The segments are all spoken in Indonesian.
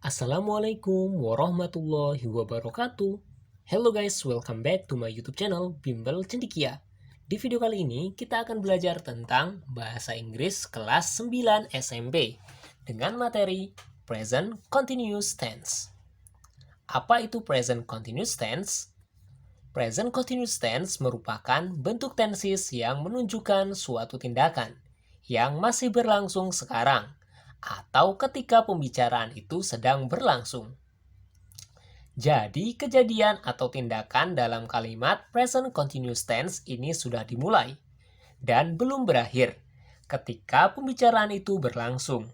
Assalamualaikum warahmatullahi wabarakatuh. Hello guys, welcome back to my YouTube channel Bimbel Cendikia. Di video kali ini kita akan belajar tentang bahasa Inggris kelas 9 SMP dengan materi Present Continuous Tense. Apa itu Present Continuous Tense? Present Continuous Tense merupakan bentuk tenses yang menunjukkan suatu tindakan yang masih berlangsung sekarang atau ketika pembicaraan itu sedang berlangsung. Jadi, kejadian atau tindakan dalam kalimat present continuous tense ini sudah dimulai dan belum berakhir ketika pembicaraan itu berlangsung.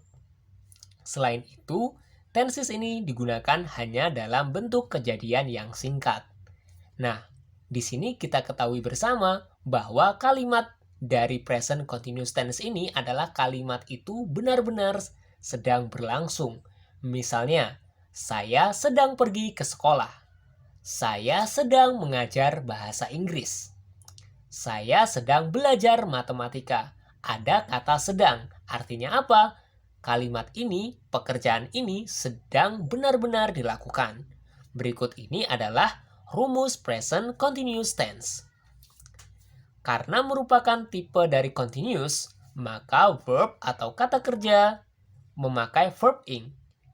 Selain itu, tenses ini digunakan hanya dalam bentuk kejadian yang singkat. Nah, di sini kita ketahui bersama bahwa kalimat dari present continuous tense ini adalah kalimat itu benar-benar sedang berlangsung. Misalnya, saya sedang pergi ke sekolah. Saya sedang mengajar bahasa Inggris. Saya sedang belajar matematika. Ada kata sedang. Artinya apa? Kalimat ini, pekerjaan ini sedang benar-benar dilakukan. Berikut ini adalah rumus present continuous tense. Karena merupakan tipe dari continuous, maka verb atau kata kerja memakai verb ing.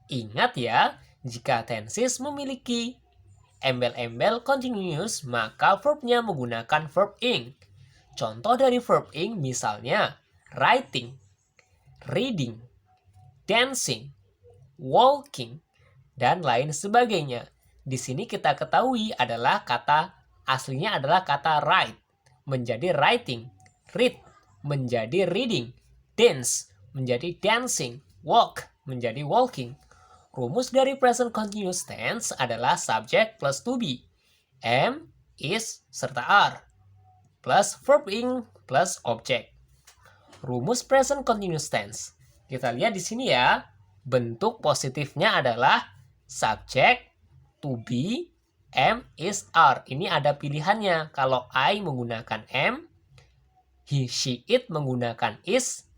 Ingat ya, jika tenses memiliki embel-embel continuous, maka verbnya menggunakan verb ing. Contoh dari verb ing misalnya writing, reading, dancing, walking, dan lain sebagainya. Di sini kita ketahui adalah kata aslinya adalah kata write menjadi writing, read menjadi reading, dance menjadi dancing, walk menjadi walking. Rumus dari present continuous tense adalah subject plus to be, am, is, serta are, plus verb ing plus object. Rumus present continuous tense. Kita lihat di sini ya. Bentuk positifnya adalah subject, to be, am, is, are. Ini ada pilihannya. Kalau I menggunakan am, he, she, it menggunakan is,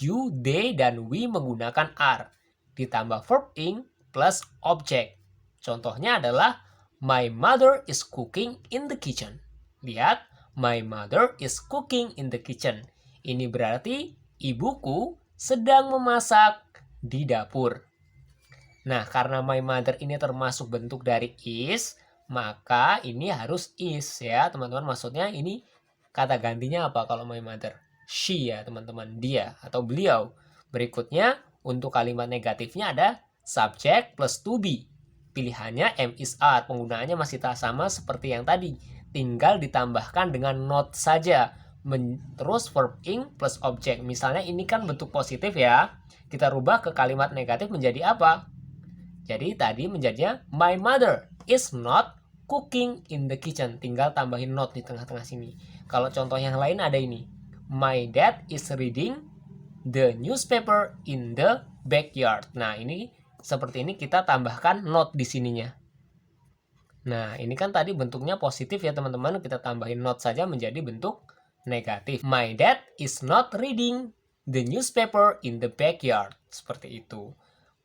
you, they, dan we menggunakan are. Ditambah verb ing plus object. Contohnya adalah my mother is cooking in the kitchen. Lihat, my mother is cooking in the kitchen. Ini berarti ibuku sedang memasak di dapur. Nah, karena my mother ini termasuk bentuk dari is, maka ini harus is ya, teman-teman. Maksudnya ini kata gantinya apa kalau my mother? She ya, teman-teman. Dia atau beliau. Berikutnya, untuk kalimat negatifnya ada subject plus to be. Pilihannya am, is, are. Penggunaannya masih sama seperti yang tadi. Tinggal ditambahkan dengan not saja. Terus verb ing plus object. Misalnya ini kan bentuk positif ya. Kita rubah ke kalimat negatif menjadi apa? Jadi tadi menjadinya my mother is not cooking in the kitchen. Tinggal tambahin not di tengah-tengah sini. Kalau contoh yang lain ada ini. My dad is reading the newspaper in the backyard. Nah, ini seperti ini kita tambahkan not di sininya. Nah, ini kan tadi bentuknya positif ya, teman-teman. Kita tambahin not saja menjadi bentuk negatif. My dad is not reading the newspaper in the backyard. Seperti itu.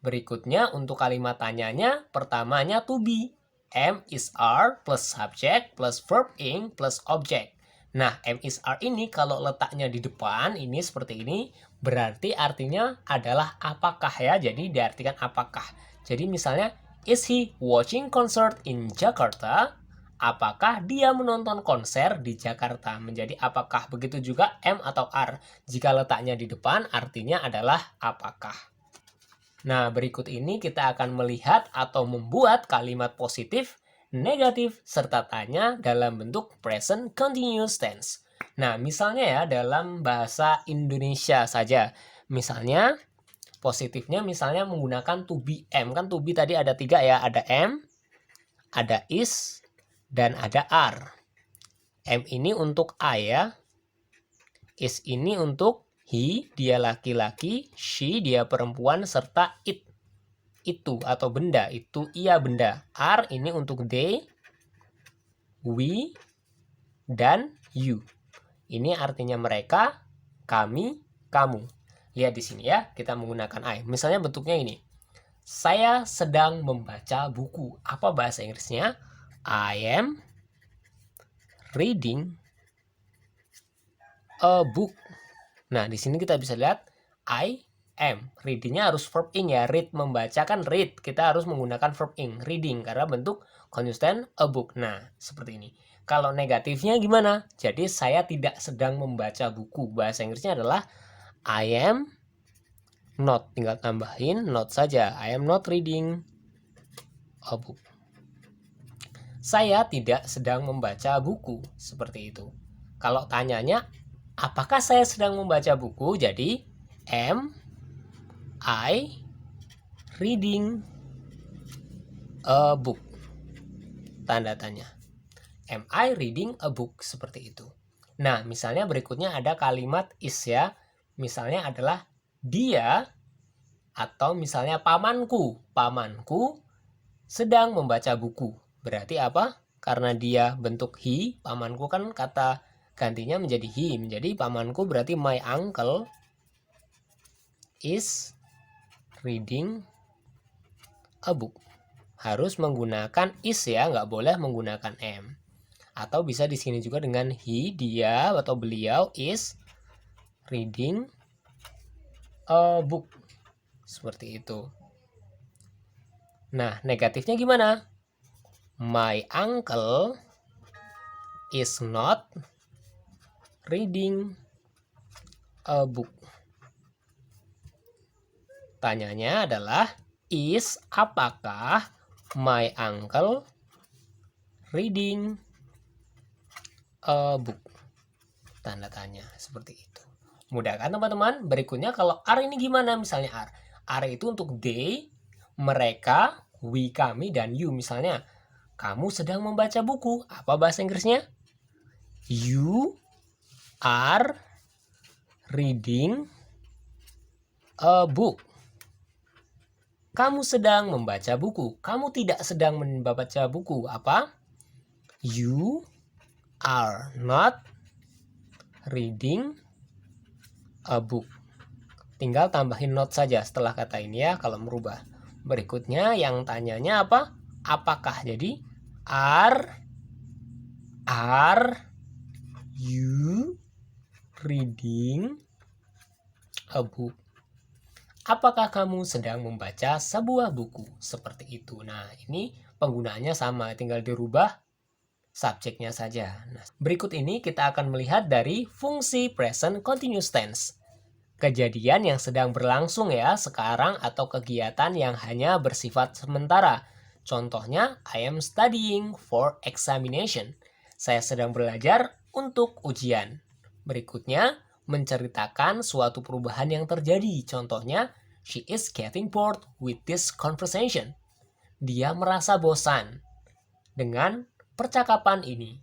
Berikutnya untuk kalimat tanyanya, pertamanya to be. Am, is, are plus subject plus verb ing plus object. Nah, am, is, are ini kalau letaknya di depan, ini seperti ini, berarti artinya adalah apakah ya. Jadi diartikan apakah. Jadi misalnya, is he watching concert in Jakarta? Apakah dia menonton konser di Jakarta? Menjadi apakah. Begitu juga am atau are. Jika letaknya di depan, artinya adalah apakah. Nah, berikut ini kita akan melihat atau membuat kalimat positif, negatif, serta tanya dalam bentuk present continuous tense. Nah, misalnya ya dalam bahasa Indonesia saja. Misalnya, positifnya misalnya menggunakan to be am. Kan to be tadi ada 3 ya. Ada am, ada is, dan ada are. Am ini untuk I ya. Is ini untuk he, dia laki-laki, she, dia perempuan, serta it, itu atau benda, itu ia benda. Are ini untuk they, we, dan you. Ini artinya mereka, kami, kamu. Lihat di sini ya, kita menggunakan I. Misalnya bentuknya ini. Saya sedang membaca buku. Apa bahasa Inggrisnya? I am reading a book. Nah, di sini kita bisa lihat I am. Readingnya harus verb ing ya. Read, membaca kan read. Kita harus menggunakan verb ing. Reading karena bentuk konsisten a book. Nah, seperti ini. Kalau negatifnya gimana? Jadi saya tidak sedang membaca buku. Bahasa Inggrisnya adalah I am not. Tinggal tambahin not saja. I am not reading a book. Saya tidak sedang membaca buku. Seperti itu. Kalau tanyanya, apakah saya sedang membaca buku? Jadi, am I reading a book? Tanda tanya. Am I reading a book? Seperti itu. Nah, misalnya berikutnya ada kalimat is ya. Misalnya adalah dia atau misalnya pamanku. Pamanku sedang membaca buku. Berarti apa? Karena dia bentuk he, pamanku kan kata gantinya menjadi he. Menjadi pamanku berarti my uncle is reading a book. Harus menggunakan is ya, nggak boleh menggunakan am. Atau bisa di sini juga dengan he, dia atau beliau is reading a book. Seperti itu. Nah, negatifnya gimana? My uncle is not reading a book. Tanyanya adalah is apakah my uncle reading a book? Tanda tanya seperti itu. Mudah kan teman-teman? Berikutnya kalau are ini gimana? Misalnya are. Are itu untuk they, mereka, we, kami, dan you. Misalnya kamu sedang membaca buku. Apa bahasa Inggrisnya? You are reading a book. Kamu sedang membaca buku. Kamu tidak sedang membaca buku. Apa? You are not reading a book. Tinggal tambahin not saja setelah kata ini ya kalau merubah. Berikutnya yang tanyanya apa? Apakah? Jadi are you reading a book? Apakah kamu sedang membaca sebuah buku? Seperti itu. Nah, ini penggunaannya sama, tinggal dirubah subjeknya saja. Nah, berikut ini kita akan melihat dari fungsi present continuous tense. Kejadian yang sedang berlangsung ya sekarang atau kegiatan yang hanya bersifat sementara. Contohnya, I am studying for examination. Saya sedang belajar untuk ujian. Berikutnya, menceritakan suatu perubahan yang terjadi. Contohnya, she is getting bored with this conversation. Dia merasa bosan dengan percakapan ini.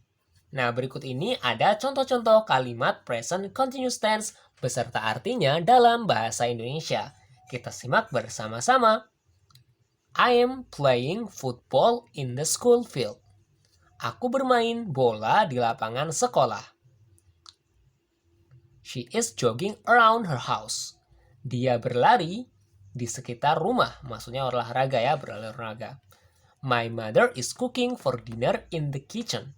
Nah, berikut ini ada contoh-contoh kalimat present continuous tense beserta artinya dalam bahasa Indonesia. Kita simak bersama-sama. I am playing football in the school field. Aku bermain bola di lapangan sekolah. She is jogging around her house. Dia berlari di sekitar rumah. Maksudnya olahraga ya, berolahraga. My mother is cooking for dinner in the kitchen.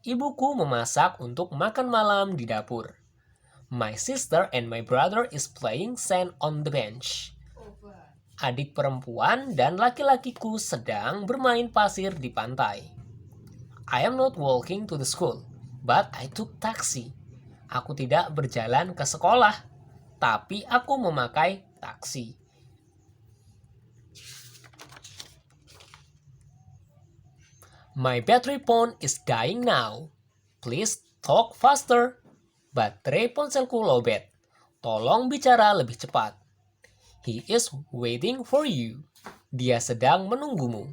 Ibuku memasak untuk makan malam di dapur. My sister and my brother is playing sand on the bench. Adik perempuan dan laki-lakiku sedang bermain pasir di pantai. I am not walking to the school, but I took taxi. Aku tidak berjalan ke sekolah, tapi aku memakai taksi. My battery phone is dying now. Please talk faster. Baterai ponselku lowbat. Tolong bicara lebih cepat. He is waiting for you. Dia sedang menunggumu.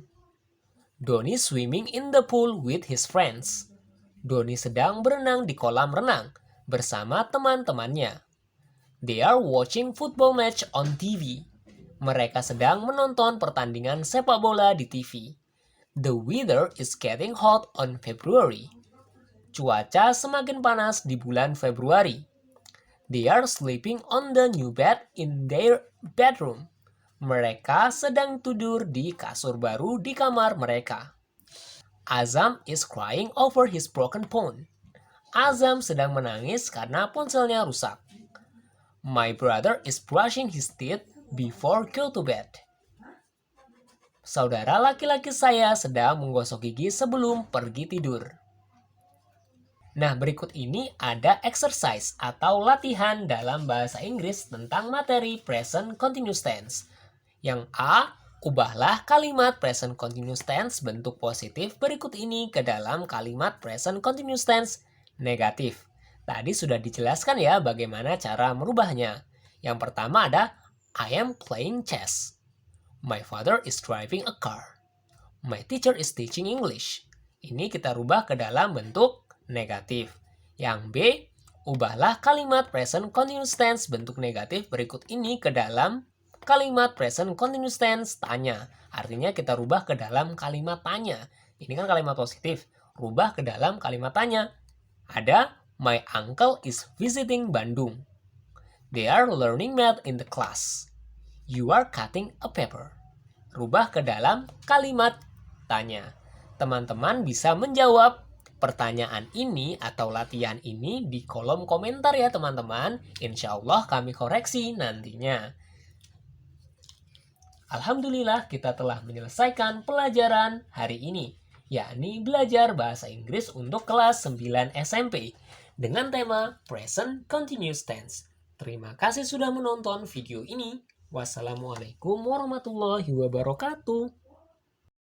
Doni swimming in the pool with his friends. Doni sedang berenang di kolam renang bersama teman-temannya. They are watching football match on TV. Mereka sedang menonton pertandingan sepak bola di TV. The weather is getting hot on February. Cuaca semakin panas di bulan Februari. They are sleeping on the new bed in their bedroom. Mereka sedang tidur di kasur baru di kamar mereka. Azam is crying over his broken phone. Azam sedang menangis karena ponselnya rusak. My brother is brushing his teeth before go to bed. Saudara laki-laki saya sedang menggosok gigi sebelum pergi tidur. Nah, berikut ini ada exercise atau latihan dalam bahasa Inggris tentang materi present continuous tense. Yang A, ubahlah kalimat present continuous tense bentuk positif berikut ini ke dalam kalimat present continuous tense negatif. Tadi sudah dijelaskan ya bagaimana cara merubahnya. Yang pertama ada I am playing chess. My father is driving a car. My teacher is teaching English. Ini kita rubah ke dalam bentuk negatif. Yang B, ubahlah kalimat present continuous tense bentuk negatif berikut ini ke dalam kalimat present continuous tense tanya. Artinya kita rubah ke dalam kalimat tanya. Ini kan kalimat positif. Rubah ke dalam kalimat tanya. Ada, my uncle is visiting Bandung. They are learning math in the class. You are cutting a paper. Rubah ke dalam kalimat tanya. Teman-teman bisa menjawab pertanyaan ini atau latihan ini di kolom komentar ya teman-teman. Insya Allah kami koreksi nantinya. Alhamdulillah kita telah menyelesaikan pelajaran hari ini, yakni belajar bahasa Inggris untuk kelas 9 SMP dengan tema Present Continuous Tense. Terima kasih sudah menonton video ini. Wassalamualaikum warahmatullahi wabarakatuh.